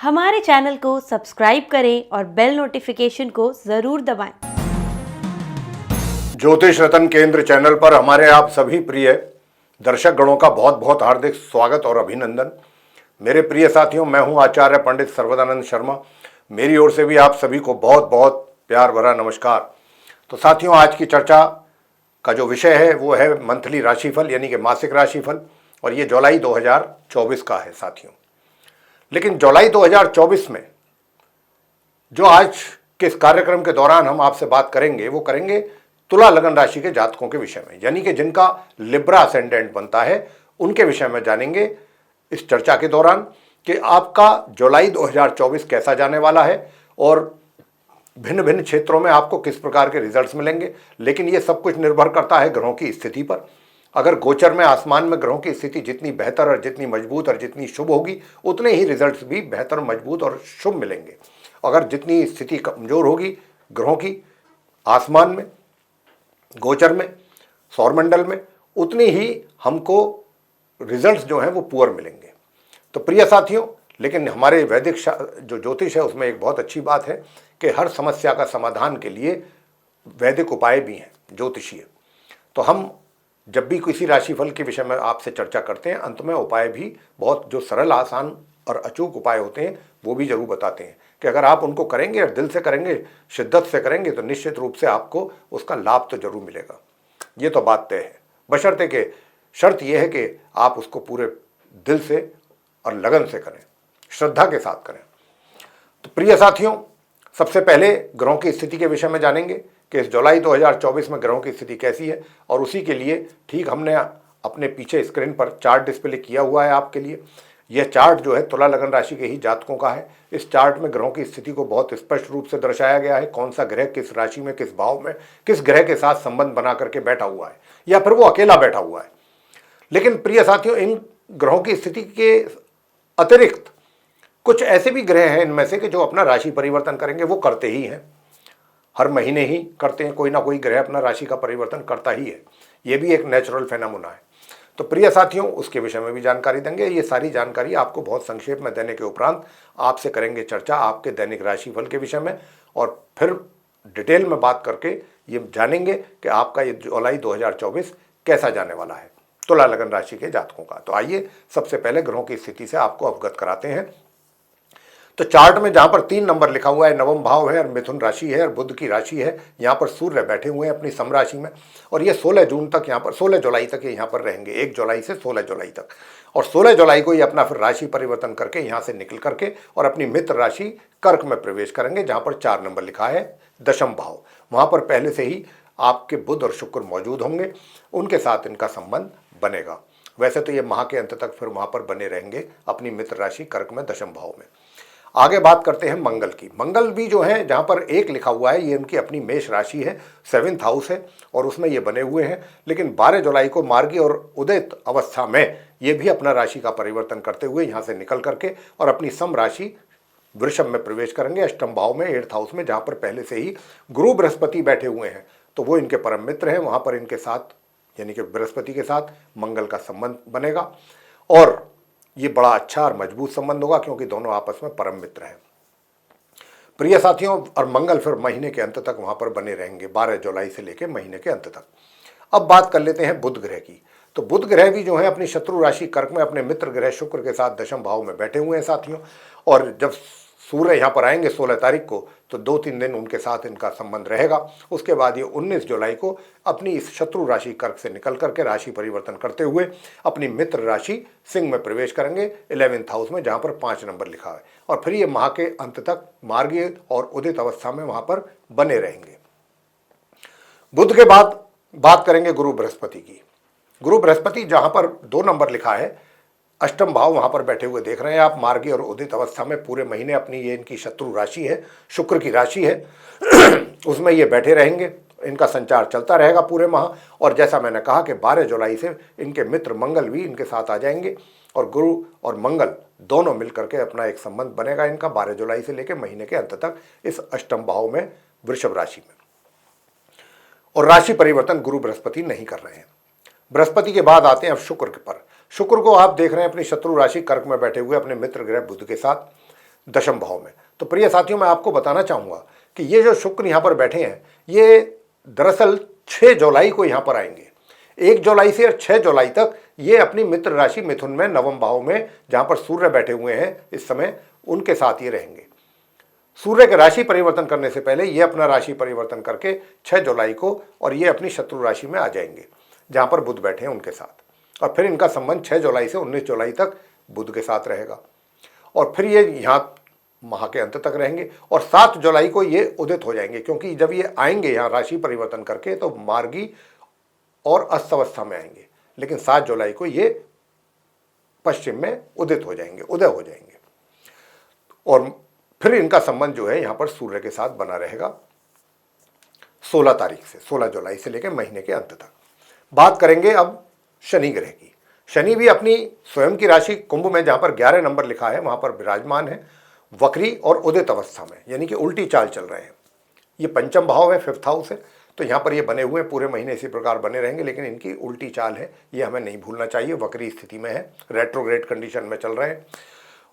हमारे चैनल को सब्सक्राइब करें और बेल नोटिफिकेशन को जरूर दबाएं। ज्योतिष रतन केंद्र चैनल पर हमारे आप सभी प्रिय दर्शक गणों का बहुत बहुत हार्दिक स्वागत और अभिनंदन। मेरे प्रिय साथियों, मैं हूं आचार्य पंडित सर्वदानंद शर्मा। मेरी ओर से भी आप सभी को बहुत बहुत प्यार भरा नमस्कार। तो साथियों, आज की चर्चा का जो विषय है वो है मंथली राशिफल यानी कि मासिक राशिफल, और ये जुलाई 2024 का है साथियों। लेकिन जुलाई 2024 में जो आज के इस कार्यक्रम के दौरान हम आपसे बात करेंगे वो करेंगे तुला लगन राशि के जातकों के विषय में, यानी कि जिनका लिब्रा असेंडेंट बनता है उनके विषय में जानेंगे इस चर्चा के दौरान कि आपका जुलाई 2024 कैसा जाने वाला है और भिन्न भिन्न क्षेत्रों में आपको किस प्रकार के रिजल्ट्स मिलेंगे। लेकिन ये सब कुछ निर्भर करता है ग्रहों की स्थिति पर। अगर गोचर में आसमान में ग्रहों की स्थिति जितनी बेहतर और जितनी मजबूत और जितनी शुभ होगी उतने ही रिजल्ट्स भी बेहतर, मजबूत और शुभ मिलेंगे। अगर जितनी स्थिति कमजोर होगी ग्रहों की आसमान में, गोचर में, सौरमंडल में, उतनी ही हमको रिजल्ट्स जो हैं वो पुअर मिलेंगे। तो प्रिय साथियों, लेकिन हमारे वैदिक जो ज्योतिष है उसमें एक बहुत अच्छी बात है कि हर समस्या का समाधान के लिए वैदिक उपाय भी हैं, ज्योतिषीय। तो हम जब भी किसी राशिफल के विषय में आपसे चर्चा करते हैं, अंत में उपाय भी बहुत जो सरल, आसान और अचूक उपाय होते हैं वो भी जरूर बताते हैं कि अगर आप उनको करेंगे और दिल से करेंगे, शिद्दत से करेंगे, तो निश्चित रूप से आपको उसका लाभ तो जरूर मिलेगा। ये तो बात तय है, बशर्ते कि शर्त यह है कि आप उसको पूरे दिल से और लगन से करें, श्रद्धा के साथ करें। तो प्रिय साथियों, सबसे पहले ग्रहों की स्थिति के विषय में जानेंगे कि इस जुलाई 2024 में ग्रहों की स्थिति कैसी है, और उसी के लिए ठीक हमने अपने पीछे स्क्रीन पर चार्ट डिस्प्ले किया हुआ है आपके लिए। यह चार्ट जो है तुला लगन राशि के ही जातकों का है। इस चार्ट में ग्रहों की स्थिति को बहुत स्पष्ट रूप से दर्शाया गया है, कौन सा ग्रह किस राशि में, किस भाव में, किस ग्रह के साथ संबंध बना करके बैठा हुआ है या फिर वो अकेला बैठा हुआ है। लेकिन प्रिय साथियों, इन ग्रहों की स्थिति के अतिरिक्त कुछ ऐसे भी ग्रह हैं इनमें से कि जो अपना राशि परिवर्तन करेंगे, वो करते ही हैं, हर महीने ही करते हैं। कोई ना कोई ग्रह अपना राशि का परिवर्तन करता ही है, ये भी एक नेचुरल फेनोमेना है। तो प्रिय साथियों, उसके विषय में भी जानकारी देंगे। ये सारी जानकारी आपको बहुत संक्षेप में देने के उपरांत आपसे करेंगे चर्चा आपके दैनिक राशिफल के विषय में, और फिर डिटेल में बात करके ये जानेंगे कि आपका ये जुलाई 2024 कैसा जाने वाला है तुला लगन राशि के जातकों का। तो आइए सबसे पहले ग्रहों की स्थिति से आपको अवगत कराते हैं। तो चार्ट में जहां पर 3 नंबर लिखा हुआ है, नवम भाव है और मिथुन राशि है और बुध की राशि है, यहाँ पर सूर्य बैठे हुए हैं अपनी सम राशि में, और ये 16 जून तक यहाँ पर, 16 जुलाई तक ये यहाँ पर रहेंगे, 1 जुलाई से 16 जुलाई तक। और 16 जुलाई को ये अपना फिर राशि परिवर्तन करके यहाँ से निकल करके और अपनी मित्र राशि कर्क में प्रवेश करेंगे, जहाँ पर 4 नंबर लिखा है दशम भाव। वहाँ पर पहले से ही आपके बुध और शुक्र मौजूद होंगे, उनके साथ इनका संबंध बनेगा। वैसे तो ये माह के अंत तक फिर वहाँ पर बने रहेंगे अपनी मित्र राशि कर्क में, दशम भाव में। आगे बात करते हैं मंगल की। मंगल भी जो है, जहाँ पर 1 लिखा हुआ है, ये इनकी अपनी मेष राशि है, 7th हाउस है और उसमें ये बने हुए हैं। लेकिन 12 जुलाई को मार्गी और उदित अवस्था में ये भी अपना राशि का परिवर्तन करते हुए यहाँ से निकल करके और अपनी सम राशि वृषभ में प्रवेश करेंगे, अष्टम भाव में, 8th हाउस में, जहाँ पर पहले से ही गुरु बृहस्पति बैठे हुए हैं। तो वो इनके परम मित्र हैं, वहाँ पर इनके साथ यानी कि बृहस्पति के साथ मंगल का संबंध बनेगा और ये बड़ा अच्छा और मजबूत संबंध होगा, क्योंकि दोनों आपस में परम मित्र हैं। प्रिय साथियों, और मंगल फिर महीने के अंत तक वहां पर बने रहेंगे, 12 जुलाई से लेकर महीने के अंत तक। अब बात कर लेते हैं बुध ग्रह की। तो बुध ग्रह भी जो है अपनी शत्रु राशि कर्क में अपने मित्र ग्रह शुक्र के साथ दशम भाव में बैठे हुए हैं साथियों। और जब सूर्य यहाँ पर आएंगे 16 तारीख को, तो 2-3 दिन उनके साथ इनका संबंध रहेगा। उसके बाद ये 19 जुलाई को अपनी इस शत्रु राशि कर्क से निकल करके राशि परिवर्तन करते हुए अपनी मित्र राशि सिंह में प्रवेश करेंगे, 11th हाउस में, जहाँ पर 5 नंबर लिखा है। और फिर ये माह के अंत तक मार्गीय और उदित अवस्था में वहाँ पर बने रहेंगे। बुध के बाद बात करेंगे गुरु बृहस्पति की। गुरु बृहस्पति जहाँ पर 2 नंबर लिखा है, अष्टम भाव, वहां पर बैठे हुए देख रहे हैं आप, मार्गी और उदित अवस्था में पूरे महीने अपनी, ये इनकी शत्रु राशि है, शुक्र की राशि है उसमें ये बैठे रहेंगे, इनका संचार चलता रहेगा पूरे माह। और जैसा मैंने कहा कि 12 जुलाई से इनके मित्र मंगल भी इनके साथ आ जाएंगे और गुरु और मंगल दोनों मिलकर के अपना एक संबंध बनेगा इनका 12 जुलाई से लेकर महीने के अंत तक इस अष्टम भाव में, वृषभ राशि में। और राशि परिवर्तन गुरु बृहस्पति नहीं कर रहे हैं। बृहस्पति के बाद आते हैं अब शुक्र पर। शुक्र को आप देख रहे हैं अपनी शत्रु राशि कर्क में बैठे हुए अपने मित्र ग्रह बुध के साथ दशम भाव में। तो प्रिय साथियों, मैं आपको बताना चाहूँगा कि ये जो शुक्र यहाँ पर बैठे हैं, ये दरअसल 6 जुलाई को यहाँ पर आएंगे। 1 जुलाई से और 6 जुलाई तक ये अपनी मित्र राशि मिथुन में नवम भाव में, जहाँ पर सूर्य बैठे हुए हैं इस समय, उनके साथ ये रहेंगे। सूर्य के राशि परिवर्तन करने से पहले ये अपना राशि परिवर्तन करके 6 जुलाई को, और ये अपनी शत्रु राशि में आ जाएंगे जहाँ पर बुध बैठे हैं उनके साथ। और फिर इनका संबंध 6 जुलाई से 19 जुलाई तक बुध के साथ रहेगा, और फिर ये यहाँ माह के अंत तक रहेंगे, और 7 जुलाई को ये उदित हो जाएंगे, क्योंकि जब ये आएंगे यहाँ राशि परिवर्तन करके तो मार्गी और अस्त अवस्था में आएंगे, लेकिन 7 जुलाई को ये पश्चिम में उदित हो जाएंगे, उदय हो जाएंगे। और फिर इनका संबंध जो है यहाँ पर सूर्य के साथ बना रहेगा 16 तारीख से, 16 जुलाई से लेकर महीने के अंत तक। बात करेंगे अब शनि ग्रह की। शनि भी अपनी स्वयं की राशि कुंभ में, जहाँ पर 11 नंबर लिखा है, वहाँ पर विराजमान है वक्री और उदित अवस्था में, यानी कि उल्टी चाल चल रहे हैं। ये पंचम भाव है, 5th हाउस है, तो यहाँ पर ये बने हुए पूरे महीने इसी प्रकार बने रहेंगे, लेकिन इनकी उल्टी चाल है, ये हमें नहीं भूलना चाहिए। वक्री स्थिति में है, रेट्रोग्रेड कंडीशन में चल रहे हैं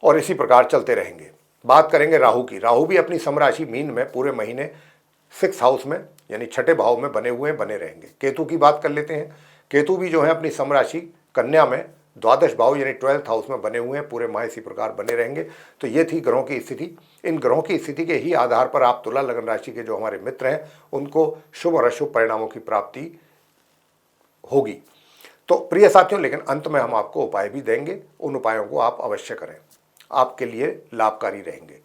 और इसी प्रकार चलते रहेंगे। बात करेंगे राहु की। राहु भी अपनी समराशि मीन में पूरे महीने 6th हाउस में, यानी 6ठे भाव में बने हुए बने रहेंगे। केतु की बात कर लेते हैं। केतु भी जो है अपनी समराशि कन्या में 12 भाव यानी 12th हाउस में बने हुए हैं, पूरे माह इसी प्रकार बने रहेंगे। तो ये थी ग्रहों की स्थिति। इन ग्रहों की स्थिति के ही आधार पर आप तुला लगन राशि के जो हमारे मित्र हैं उनको शुभ और अशुभ परिणामों की प्राप्ति होगी। तो प्रिय साथियों, लेकिन अंत में हम आपको उपाय भी देंगे, उन उपायों को आप अवश्य करें, आपके लिए लाभकारी रहेंगे।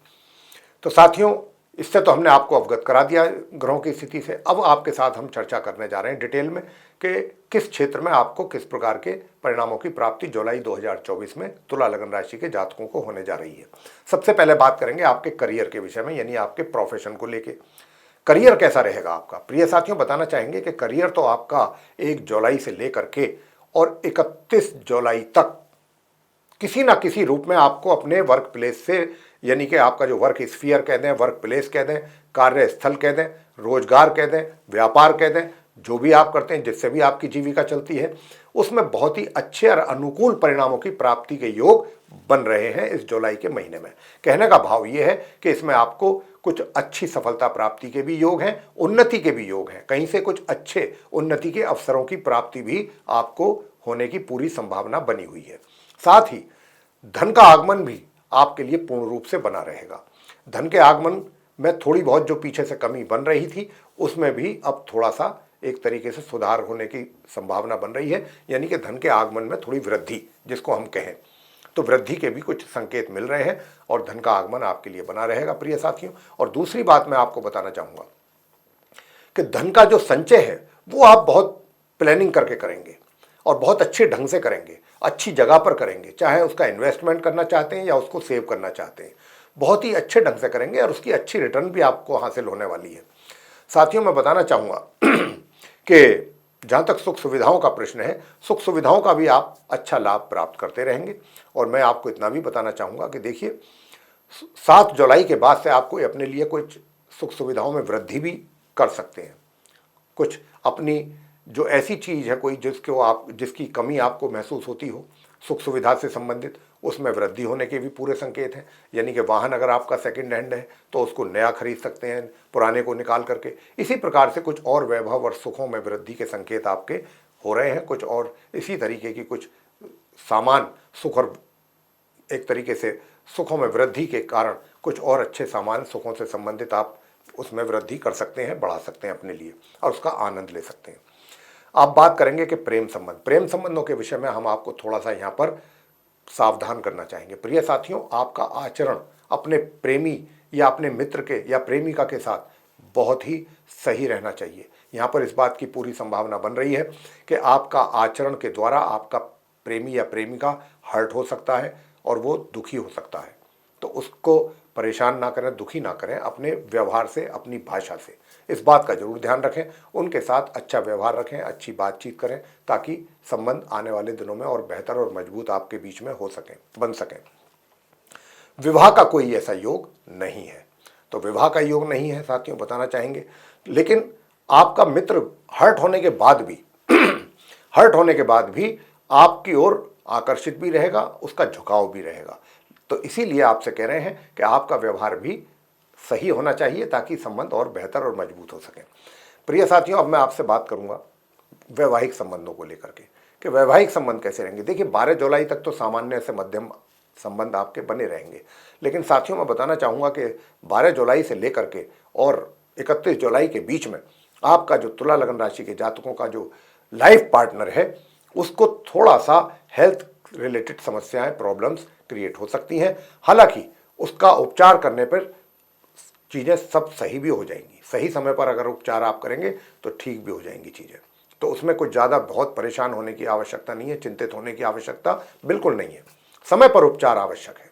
तो साथियों, इससे तो हमने आपको अवगत करा दिया ग्रहों की स्थिति से। अब आपके साथ हम चर्चा करने जा रहे हैं डिटेल में कि किस क्षेत्र में आपको किस प्रकार के परिणामों की प्राप्ति जुलाई 2024 में तुला लगन राशि के जातकों को होने जा रही है। सबसे पहले बात करेंगे आपके करियर के विषय में, यानी आपके प्रोफेशन को लेके। करियर कैसा रहेगा आपका? प्रिय साथियों, बताना चाहेंगे कि करियर तो आपका 1 जुलाई से लेकर के और 31 जुलाई तक किसी ना किसी रूप में आपको अपने वर्क प्लेस से, यानी कि आपका जो वर्क स्फीयर कह दें, वर्क प्लेस कह दें, कार्यस्थल कह दें, रोजगार कह दें, व्यापार कह दें, जो भी आप करते हैं, जिससे भी आपकी जीविका चलती है, उसमें बहुत ही अच्छे और अनुकूल परिणामों की प्राप्ति के योग बन रहे हैं इस जुलाई के महीने में। कहने का भाव ये है कि इसमें आपको कुछ अच्छी सफलता प्राप्ति के भी योग हैं, उन्नति के भी योग हैं, कहीं से कुछ अच्छे उन्नति के अवसरों की प्राप्ति भी आपको होने की पूरी संभावना बनी हुई है। साथ ही धन का आगमन भी आपके लिए पूर्ण रूप से बना रहेगा। धन के आगमन में थोड़ी बहुत जो पीछे से कमी बन रही थी, उसमें भी अब थोड़ा सा एक तरीके से सुधार होने की संभावना बन रही है, यानी कि धन के आगमन में थोड़ी वृद्धि, जिसको हम कहें, तो वृद्धि के भी कुछ संकेत मिल रहे हैं और धन का आगमन आपके लिए बना रहेगा प्रिय साथियों। और दूसरी बात मैं आपको बताना चाहूँगा कि धन का जो संचय है वो आप बहुत प्लानिंग करके करेंगे और बहुत अच्छे ढंग से करेंगे, अच्छी जगह पर करेंगे, चाहे उसका इन्वेस्टमेंट करना चाहते हैं या उसको सेव करना चाहते हैं, बहुत ही अच्छे ढंग से करेंगे और उसकी अच्छी रिटर्न भी आपको हासिल होने वाली है। साथियों, मैं बताना चाहूँगा कि जहाँ तक सुख सुविधाओं का प्रश्न है, सुख सुविधाओं का भी आप अच्छा लाभ प्राप्त करते रहेंगे। और मैं आपको इतना भी बताना चाहूँगा कि देखिए, 7 जुलाई के बाद से आपको अपने लिए कुछ सुख सुविधाओं में वृद्धि भी कर सकते हैं। कुछ अपनी जो ऐसी चीज़ है कोई जिसकी कमी आपको महसूस होती हो सुख सुविधा से संबंधित, उसमें वृद्धि होने के भी पूरे संकेत हैं। यानी कि वाहन अगर आपका सेकंड हैंड है तो उसको नया खरीद सकते हैं, पुराने को निकाल करके। इसी प्रकार से कुछ और वैभव और सुखों में वृद्धि के संकेत आपके हो रहे हैं। कुछ और इसी तरीके की कुछ सामान सुख और एक तरीके से सुखों में वृद्धि के कारण कुछ और अच्छे सामान सुखों से संबंधित आप उसमें वृद्धि कर सकते हैं, बढ़ा सकते हैं अपने लिए और उसका आनंद ले सकते हैं। आप बात करेंगे कि प्रेम संबंधों के विषय में हम आपको थोड़ा सा यहाँ पर सावधान करना चाहेंगे। प्रिय साथियों, आपका आचरण अपने प्रेमी या अपने मित्र के या प्रेमिका के साथ बहुत ही सही रहना चाहिए। यहाँ पर इस बात की पूरी संभावना बन रही है कि आपका आचरण के द्वारा आपका प्रेमी या प्रेमिका हर्ट हो सकता है और वो दुखी हो सकता है। तो उसको परेशान ना करें, दुखी ना करें अपने व्यवहार से, अपनी भाषा से। इस बात का जरूर ध्यान रखें, उनके साथ अच्छा व्यवहार रखें, अच्छी बातचीत करें, ताकि संबंध आने वाले दिनों में और बेहतर और मजबूत आपके बीच में हो सकें, बन सकें। विवाह का कोई ऐसा योग नहीं है, तो विवाह का योग नहीं है साथियों, बताना चाहेंगे। लेकिन आपका मित्र हर्ट होने के बाद भी आपकी ओर आकर्षित भी रहेगा, उसका झुकाव भी रहेगा। तो इसीलिए आपसे कह रहे हैं कि आपका व्यवहार भी सही होना चाहिए ताकि संबंध और बेहतर और मजबूत हो सके। प्रिय साथियों, अब मैं आपसे बात करूंगा वैवाहिक संबंधों को लेकर के कि वैवाहिक संबंध कैसे रहेंगे। देखिए 12 जुलाई तक तो सामान्य से मध्यम संबंध आपके बने रहेंगे, लेकिन साथियों मैं बताना चाहूँगा कि 12 जुलाई से लेकर के और 31 जुलाई के बीच में आपका जो तुला लगन राशि के जातकों का जो लाइफ पार्टनर है उसको थोड़ा सा हेल्थ रिलेटेड समस्याएं, प्रॉब्लम्स क्रिएट हो सकती हैं। हालांकि उसका उपचार करने पर चीज़ें सब सही भी हो जाएंगी। सही समय पर अगर उपचार आप करेंगे तो ठीक भी हो जाएंगी चीज़ें। तो उसमें कुछ ज़्यादा बहुत परेशान होने की आवश्यकता नहीं है, चिंतित होने की आवश्यकता बिल्कुल नहीं है। समय पर उपचार आवश्यक है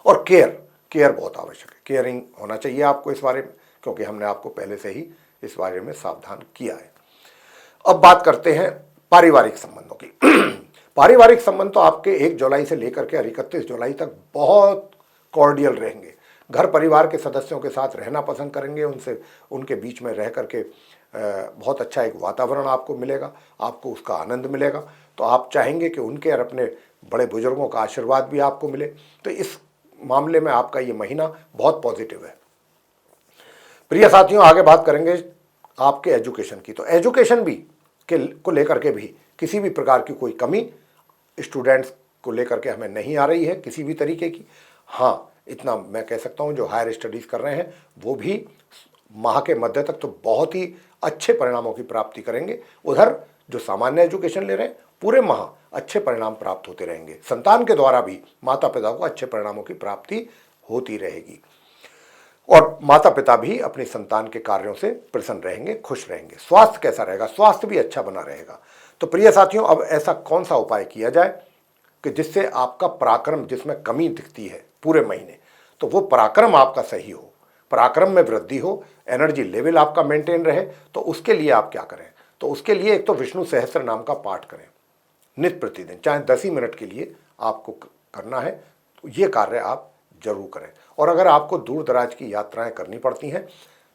और केयर बहुत आवश्यक है। केयरिंग होना चाहिए आपको इस बारे में, क्योंकि हमने आपको पहले से ही इस बारे में सावधान किया है। अब बात करते हैं पारिवारिक संबंधों की। पारिवारिक संबंध तो आपके 1 जुलाई से लेकर के 31 जुलाई तक बहुत कॉर्डियल रहेंगे। घर परिवार के सदस्यों के साथ रहना पसंद करेंगे, उनके बीच में रह करके बहुत अच्छा एक वातावरण आपको मिलेगा, आपको उसका आनंद मिलेगा। तो आप चाहेंगे कि उनके और अपने बड़े बुजुर्गों का आशीर्वाद भी आपको मिले। तो इस मामले में आपका ये महीना बहुत पॉजिटिव है। प्रिय साथियों, आगे बात करेंगे आपके एजुकेशन की। तो एजुकेशन भी को लेकर के भी किसी भी प्रकार की कोई कमी स्टूडेंट्स को लेकर के हमें नहीं आ रही है किसी भी तरीके की। हाँ, इतना मैं कह सकता हूँ जो हायर स्टडीज़ कर रहे हैं वो भी माह के मध्य तक तो बहुत ही अच्छे परिणामों की प्राप्ति करेंगे। उधर जो सामान्य एजुकेशन ले रहे हैं पूरे माह अच्छे परिणाम प्राप्त होते रहेंगे। संतान के द्वारा भी माता पिता को अच्छे परिणामों की प्राप्ति होती रहेगी और माता पिता भी अपनी संतान के कार्यों से प्रसन्न रहेंगे, खुश रहेंगे। स्वास्थ्य कैसा रहेगा? स्वास्थ्य भी अच्छा बना रहेगा। तो प्रिय साथियों, अब ऐसा कौन सा उपाय किया जाए कि जिससे आपका पराक्रम, जिसमें कमी दिखती है पूरे महीने, तो वो पराक्रम आपका सही हो, पराक्रम में वृद्धि हो, एनर्जी लेवल आपका मेंटेन रहे। तो उसके लिए आप क्या करें? तो उसके लिए एक तो विष्णु सहस्त्र नाम का पाठ करें नित्य प्रतिदिन, चाहे 10 ही मिनट के लिए आपको करना है। तो ये कार्य आप जरूर करें। और अगर आपको दूर दराज की यात्राएं करनी पड़ती हैं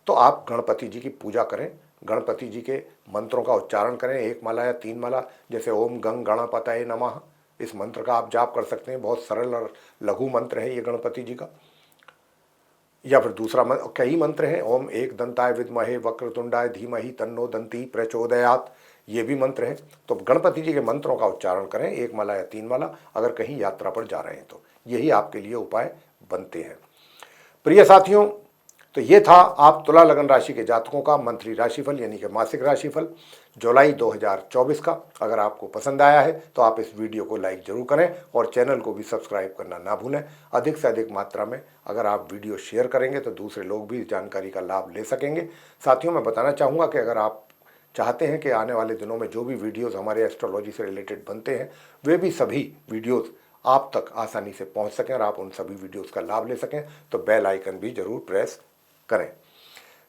तो आप गणपति जी की पूजा करें, गणपति जी के मंत्रों का उच्चारण करें, 1 माला या 3 माला, जैसे ओम गंग गणपतये नमः, इस मंत्र का आप जाप कर सकते हैं। बहुत सरल और लघु मंत्र है ये गणपति जी का। या फिर दूसरा कई मंत्र हैं, ओम एक दंताय विद्महे वक्रतुंडाय धीमहि तन्नो दंती प्रचोदयात, ये भी मंत्र हैं। तो गणपति जी के मंत्रों का उच्चारण करें, 1 माला या 3 माला, अगर कहीं यात्रा पर जा रहे हैं तो यही आपके लिए उपाय बनते हैं। प्रिय साथियों, तो ये था आप तुला लगन राशि के जातकों का मंथली राशिफल यानी कि मासिक राशिफल जुलाई 2024 का। अगर आपको पसंद आया है तो आप इस वीडियो को लाइक जरूर करें और चैनल को भी सब्सक्राइब करना ना भूलें। अधिक से अधिक मात्रा में अगर आप वीडियो शेयर करेंगे तो दूसरे लोग भी इस जानकारी का लाभ ले सकेंगे। साथियों, मैं बताना चाहूँगा कि अगर आप चाहते हैं कि आने वाले दिनों में जो भी वीडियोज़ हमारे एस्ट्रोलॉजी से रिलेटेड बनते हैं वे भी सभी वीडियोज़ आप तक आसानी से पहुंच सकें और आप उन सभी वीडियोस का लाभ ले सकें, तो बेल आइकन भी जरूर प्रेस करें।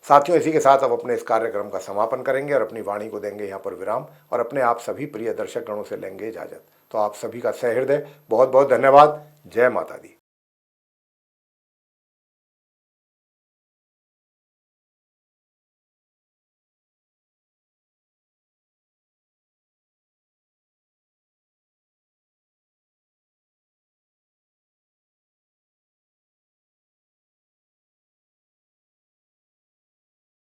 साथियों, इसी के साथ अब अपने इस कार्यक्रम का समापन करेंगे और अपनी वाणी को देंगे यहाँ पर विराम और अपने आप सभी प्रिय दर्शक गणों से लेंगे इजाजत। तो आप सभी का सहृदय बहुत बहुत धन्यवाद। जय माता दी।